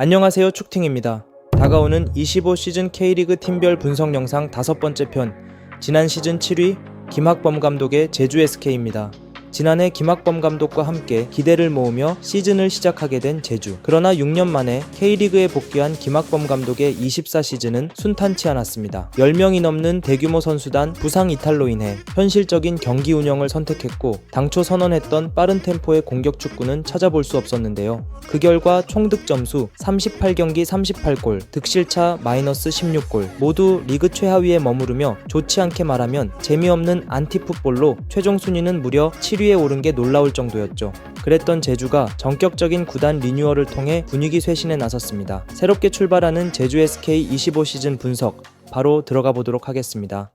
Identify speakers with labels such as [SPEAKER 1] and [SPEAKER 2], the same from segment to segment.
[SPEAKER 1] 안녕하세요, 축팅입니다. 다가오는 25시즌 K리그 팀별 분석 영상 5번째 편, 지난 시즌 7위 김학범 감독의 제주 SK입니다. 지난해 김학범 감독과 함께 기대를 모으며 시즌을 시작하게 된 제주. 그러나 6년 만에 K리그에 복귀한 김학범 감독의 24시즌은 순탄치 않았습니다. 10명이 넘는 대규모 선수단 부상 이탈로 인해 현실적인 경기 운영을 선택했고, 당초 선언했던 빠른 템포의 공격 축구는 찾아볼 수 없었는데요. 그 결과 총 득점수 38경기 38골, 득실차 마이너스 16골, 모두 리그 최하위에 머무르며 좋지 않게 말하면 재미없는 안티풋볼로 최종 순위는 무려 7위에 오른 게 놀라울 정도였죠. 그랬던 제주가 전격적인 구단 리뉴얼을 통해 분위기 쇄신에 나섰습니다. 새롭게 출발하는 제주 SK 25시즌 분석 바로 들어가 보도록 하겠습니다.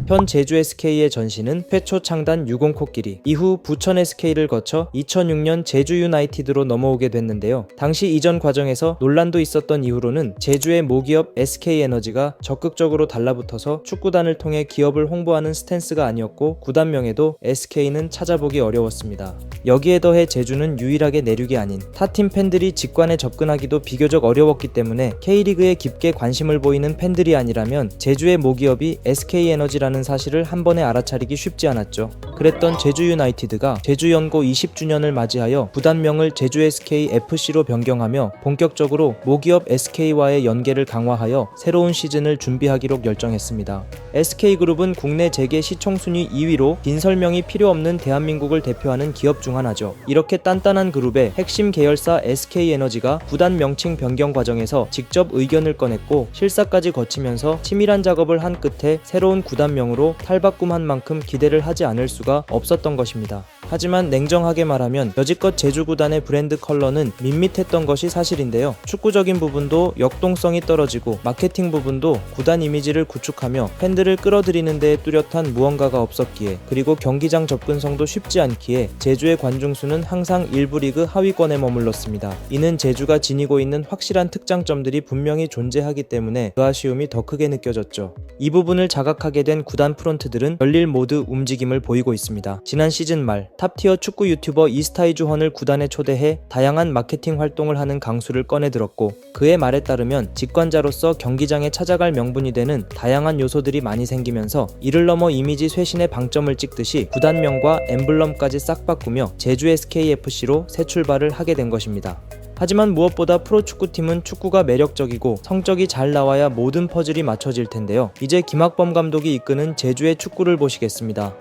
[SPEAKER 1] 현 제주 SK의 전신은 최초 창단 유공코끼리, 이후 부천 SK를 거쳐 2006년 제주 유나이티드로 넘어오게 됐는데요. 당시 이전 과정에서 논란도 있었던 이후로는 제주의 모기업 SK에너지가 적극적으로 달라붙어서 축구단을 통해 기업을 홍보하는 스탠스가 아니었고, 구단명에도 SK는 찾아보기 어려웠습니다. 여기에 더해 제주는 유일하게 내륙이 아닌 타팀 팬들이 직관에 접근하기도 비교적 어려웠기 때문에 K리그에 깊게 관심을 보이는 팬들이 아니라면 제주의 모기업이 SK에너지라는 사실을 한 번에 알아차리기 쉽지 않았죠. 그랬던 제주 유나이티드가 제주 연고 20주년을 맞이하여 구단명을 제주 SK FC로 변경하며 본격적으로 모기업 SK와의 연계를 강화하여 새로운 시즌을 준비하기로 결정했습니다. SK그룹은 국내 재계 시총 순위 2위로 긴 설명이 필요 없는 대한민국을 대표하는 기업 중 하나죠. 이렇게 단단한 그룹의 핵심 계열사 SK에너지가 구단 명칭 변경 과정에서 직접 의견을 꺼냈고, 실사까지 거치면서 치밀한 작업을 한 끝에 새로운 구단명으로 탈바꿈한 만큼 기대를 하지 않을 수가 없었던 것입니다. 하지만 냉정하게 말하면 여지껏 제주 구단의 브랜드 컬러는 밋밋했던 것이 사실인데요. 축구적인 부분도 역동성이 떨어지고, 마케팅 부분도 구단 이미지를 구축하며 팬들을 끌어들이는 데 뚜렷한 무언가가 없었기에, 그리고 경기장 접근성도 쉽지 않기에 제주의 관중 수는 항상 일부 리그 하위권에 머물렀습니다. 이는 제주가 지니고 있는 확실한 특장점들이 분명히 존재하기 때문에 그 아쉬움이 더 크게 느껴졌죠. 이 부분을 자각하게 된 구단 프론트들은 열일 모드 움직임을 보이고 있습니다. 지난 시즌 말 탑티어 축구 유튜버 이스타이주헌을 구단에 초대해 다양한 마케팅 활동을 하는 강수를 꺼내들었고, 그의 말에 따르면 직관자로서 경기장에 찾아갈 명분이 되는 다양한 요소들이 많이 생기면서 이를 넘어 이미지 쇄신의 방점을 찍듯이 구단명과 엠블럼까지 싹 바꾸며 제주 SKFC로 새 출발을 하게 된 것입니다. 하지만 무엇보다 프로축구팀은 축구가 매력적이고 성적이 잘 나와야 모든 퍼즐이 맞춰질 텐데요. 이제 김학범 감독이 이끄는 제주의 축구를 보시겠습니다.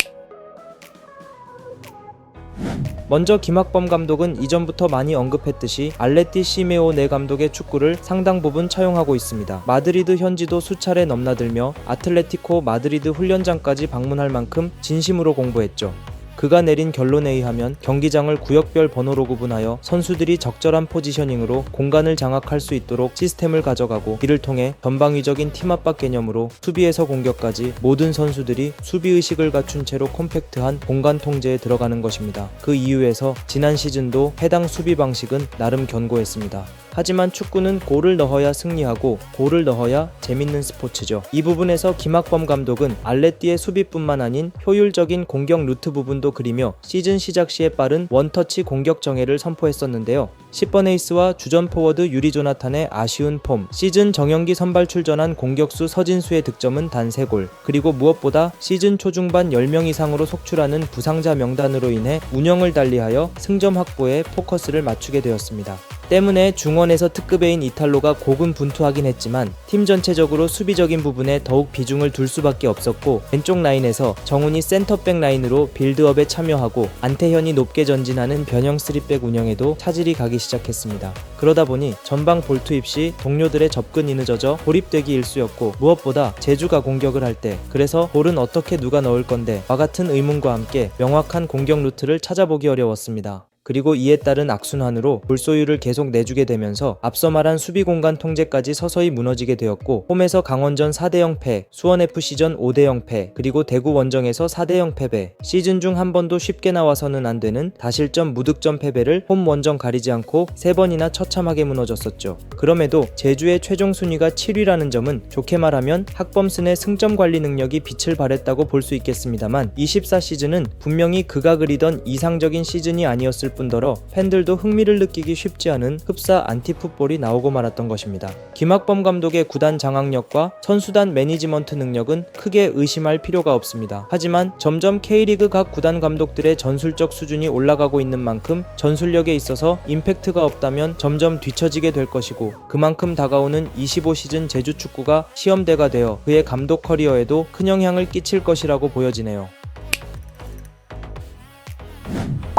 [SPEAKER 1] 먼저 김학범 감독은 이전부터 많이 언급했듯이 알레티 시메오네 감독의 축구를 상당 부분 차용하고 있습니다. 마드리드 현지도 수차례 넘나들며 아틀레티코 마드리드 훈련장까지 방문할 만큼 진심으로 공부했죠. 그가 내린 결론에 의하면 경기장을 구역별 번호로 구분하여 선수들이 적절한 포지셔닝으로 공간을 장악할 수 있도록 시스템을 가져가고, 이를 통해 전방위적인 팀 압박 개념으로 수비에서 공격까지 모든 선수들이 수비의식을 갖춘 채로 콤팩트한 공간 통제에 들어가는 것입니다. 그 이유에서 지난 시즌도 해당 수비 방식은 나름 견고했습니다. 하지만 축구는 골을 넣어야 승리하고 골을 넣어야 재밌는 스포츠죠. 이 부분에서 김학범 감독은 알레띠의 수비뿐만 아닌 효율적인 공격 루트 부분도 그리며 시즌 시작 시에 빠른 원터치 공격 정예를 선포했었는데요. 10번 에이스와 주전 포워드 유리 조나탄의 아쉬운 폼, 시즌 정형기 선발 출전한 공격수 서진수의 득점은 단 3골, 그리고 무엇보다 시즌 초중반 10명 이상으로 속출하는 부상자 명단으로 인해 운영을 달리하여 승점 확보에 포커스를 맞추게 되었습니다. 때문에 중원에서 특급에인 이탈로가 고군분투하긴 했지만 팀 전체적으로 수비적인 부분에 더욱 비중을 둘 수밖에 없었고, 왼쪽 라인에서 정훈이 센터백 라인으로 빌드업에 참여하고 안태현이 높게 전진하는 변형 3백 운영에도 차질이 가기 시작했습니다. 그러다 보니 전방 볼 투입 시 동료들의 접근이 늦어져 고립되기 일쑤였고, 무엇보다 제주가 공격을 할 때 그래서 볼은 어떻게 누가 넣을 건데 와 같은 의문과 함께 명확한 공격 루트를 찾아보기 어려웠습니다. 그리고 이에 따른 악순환으로 볼 소유를 계속 내주게 되면서 앞서 말한 수비 공간 통제까지 서서히 무너지게 되었고, 홈에서 강원전 4대0 패, 수원FC전 5대0 패, 그리고 대구 원정에서 4대0 패배, 시즌 중 한 번도 쉽게 나와서는 안 되는 다실점 무득점 패배를 홈 원정 가리지 않고 3번이나 처참하게 무너졌었죠. 그럼에도 제주의 최종 순위가 7위라는 점은 좋게 말하면 학범슨의 승점 관리 능력이 빛을 발했다고 볼 수 있겠습니다만, 24시즌은 분명히 그가 그리던 이상적인 시즌이 아니었을 뿐더러 팬들도 흥미를 느끼기 쉽지 않은 흡사 안티풋볼이 나오고 말았던 것입니다. 김학범 감독의 구단 장악력과 선수단 매니지먼트 능력은 크게 의심할 필요가 없습니다. 하지만 점점 K리그 각 구단 감독들의 전술적 수준이 올라가고 있는 만큼 전술력에 있어서 임팩트가 없다면 점점 뒤처지게 될 것이고, 그만큼 다가오는 25시즌 제주축구가 시험대가 되어 그의 감독 커리어에도 큰 영향을 끼칠 것이라고 보여지네요.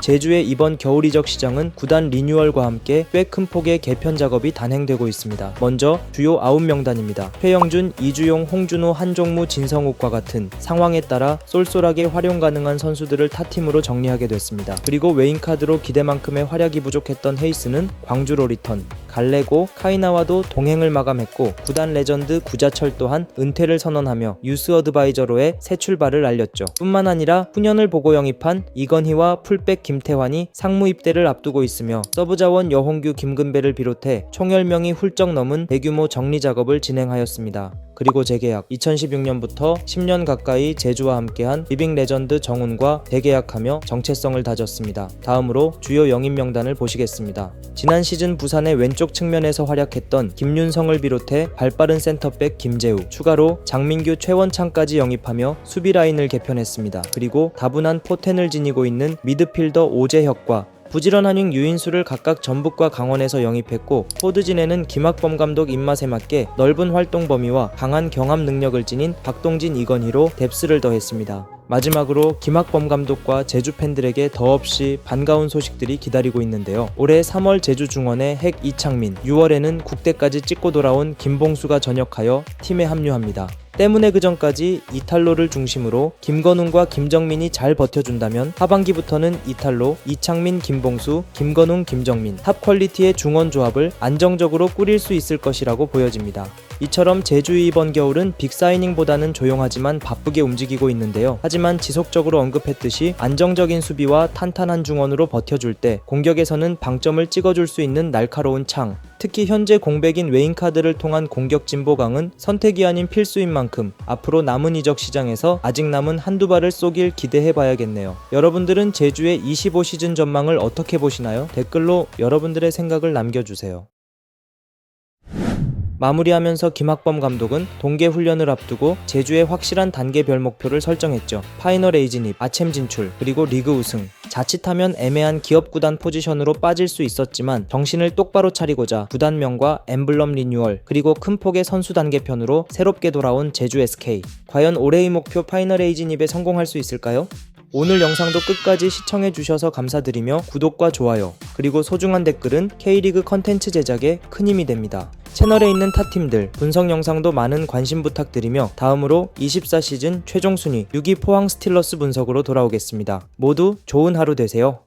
[SPEAKER 1] 제주의 이번 겨울 이적 시장은 구단 리뉴얼과 함께 꽤 큰 폭의 개편 작업이 단행되고 있습니다. 먼저 주요 9명단입니다. 최영준, 이주용, 홍준호, 한종무, 진성욱과 같은 상황에 따라 쏠쏠하게 활용 가능한 선수들을 타팀으로 정리하게 됐습니다. 그리고 외인카드로 기대만큼의 활약이 부족했던 헤이스는 광주로 리턴, 갈레고, 카이나와도 동행을 마감했고, 구단 레전드 구자철 또한 은퇴를 선언하며 유스 어드바이저로의 새 출발을 알렸죠. 뿐만 아니라 후년을 보고 영입한 이건희와 풀백 김태환이 상무 입대를 앞두고 있으며, 서브 자원 여홍규, 김근배를 비롯해 총 10명이 훌쩍 넘은 대규모 정리 작업을 진행하였습니다. 그리고 재계약, 2016년부터 10년 가까이 제주와 함께한 리빙 레전드 정훈과 재계약하며 정체성을 다졌습니다. 다음으로 주요 영입 명단을 보시겠습니다. 지난 시즌 부산의 왼쪽 측면에서 활약했던 김윤성을 비롯해 발빠른 센터백 김재우, 추가로 장민규, 최원창까지 영입하며 수비 라인을 개편했습니다. 그리고 다분한 포텐을 지니고 있는 미드필더 오재혁과 부지런한 유인수를 각각 전북과 강원에서 영입했고, 포드진에는 김학범 감독 입맛에 맞게 넓은 활동 범위와 강한 경합 능력을 지닌 박동진, 이건희로 뎁스를 더했습니다. 마지막으로 김학범 감독과 제주 팬들에게 더없이 반가운 소식들이 기다리고 있는데요. 올해 3월 제주 중원의 핵 이창민, 6월에는 국대까지 찍고 돌아온 김봉수가 전역하여 팀에 합류합니다. 때문에 그 전까지 이탈로를 중심으로 김건웅과 김정민이 잘 버텨준다면 하반기부터는 이탈로, 이창민, 김봉수, 김건웅, 김정민 탑 퀄리티의 중원 조합을 안정적으로 꾸릴 수 있을 것이라고 보여집니다. 이처럼 제주의 이번 겨울은 빅사이닝보다는 조용하지만 바쁘게 움직이고 있는데요. 하지만 지속적으로 언급했듯이 안정적인 수비와 탄탄한 중원으로 버텨줄 때 공격에서는 방점을 찍어줄 수 있는 날카로운 창, 특히 현재 공백인 외인카드를 통한 공격 진보강은 선택이 아닌 필수인 만큼 앞으로 남은 이적 시장에서 아직 남은 한두 발을 쏘길 기대해봐야겠네요. 여러분들은 제주의 25시즌 전망을 어떻게 보시나요? 댓글로 여러분들의 생각을 남겨주세요. 마무리하면서 김학범 감독은 동계 훈련을 앞두고 제주의 확실한 단계별 목표를 설정했죠. 파이널 A 진입, 아챔 진출, 그리고 리그 우승. 자칫하면 애매한 기업 구단 포지션으로 빠질 수 있었지만 정신을 똑바로 차리고자 구단명과 엠블럼 리뉴얼, 그리고 큰 폭의 선수 단계편으로 새롭게 돌아온 제주 SK. 과연 올해의 목표 파이널 A 진입에 성공할 수 있을까요? 오늘 영상도 끝까지 시청해주셔서 감사드리며 구독과 좋아요, 그리고 소중한 댓글은 K리그 컨텐츠 제작에 큰 힘이 됩니다. 채널에 있는 타팀들 분석 영상도 많은 관심 부탁드리며 다음으로 24시즌 최종 순위 6위 포항 스틸러스 분석으로 돌아오겠습니다. 모두 좋은 하루 되세요.